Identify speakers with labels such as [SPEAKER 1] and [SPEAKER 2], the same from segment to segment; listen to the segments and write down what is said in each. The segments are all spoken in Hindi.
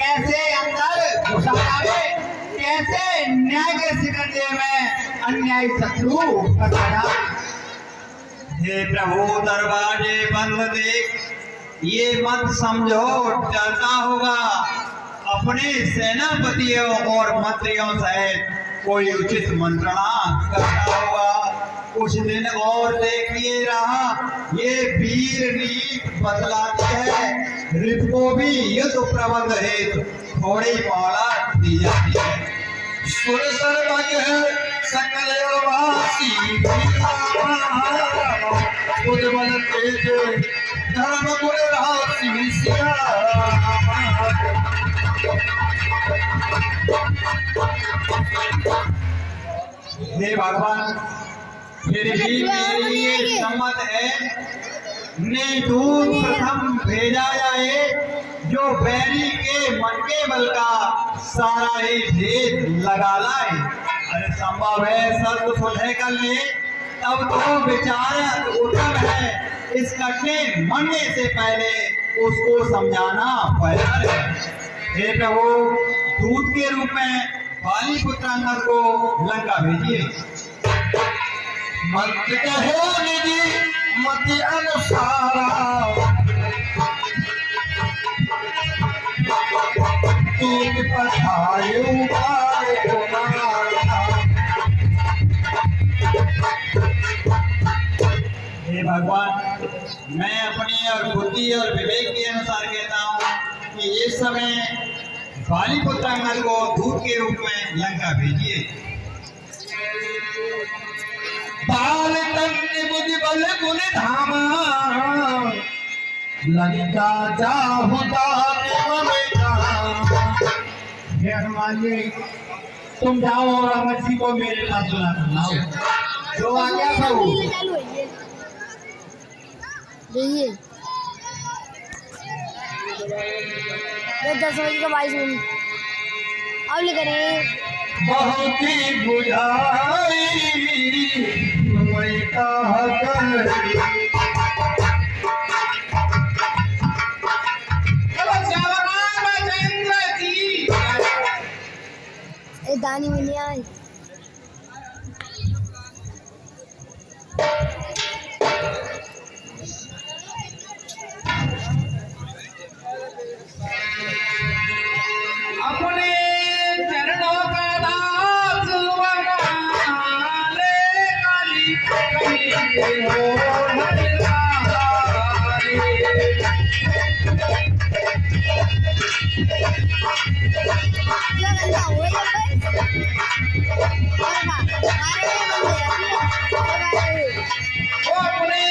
[SPEAKER 1] कैसे अंदर घुसा डाले, कैसे न्याय के सिकंजे में अन्यायी शत्रु फंसा डाले। हे प्रभु दरवाजे बंद देख, ये मत समझो डरता होगा, अपने सेनापतियों और मंत्रियों सहित कोई उचित मंत्रणा करता होगा। कुछ दिन और देखिए रहा, ये वीर नीति बतलाती है, ऋतु को भी युद्ध प्रबंध हेतु थोड़ी मोहलत दी जाती है।
[SPEAKER 2] सुर सर्वज्ञ सकल वासी उज्ज्वल तेज धर्म गुण राशि सिया।
[SPEAKER 1] हे भगवान, फिर भी मेरी ये सम्मत है, ने दूत प्रथम भेजा जाए, जो बैरी के मन के बल का सारा ही भेद लगा लाए। अरे संभव है सब सुलह कर ले, तब तो विचार उत्तम है, इस कटने मरने से पहले उसको समझाना बेहतर है। हे प्रभु, दूत के रूप में बाली पुत्रांगद को लंका भेजिए।
[SPEAKER 2] मत कहो निधि मत अनुसारा, दूत पठाए उपाय तुम्हारा।
[SPEAKER 1] हे भगवान, मैं अपनी और बुद्धि और विवेक के अनुसार कहता हूँ कि इस समय बाली पुत्रांगद को दूत के रूप में लंका भेजिए।
[SPEAKER 2] बाल तन्य बुद्धि बल गुण धामा, लंका जाहु दानव में कहाँ।
[SPEAKER 1] हे हनुमान जी, तुम जाओ और अमर जी को मेरे पास बुला कर लाओ। जो आज्ञा करो।
[SPEAKER 3] देखिए 10:22 अब ले करें।
[SPEAKER 2] बहुत ही बुझाई मैं कहा कर।
[SPEAKER 3] ए दानी में नहीं आई।
[SPEAKER 1] अपने चरणों का दास बना ले, काली कली हो अपने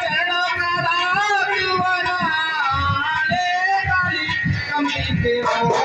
[SPEAKER 1] चरणों का दास बना ले, काली कली हो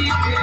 [SPEAKER 2] के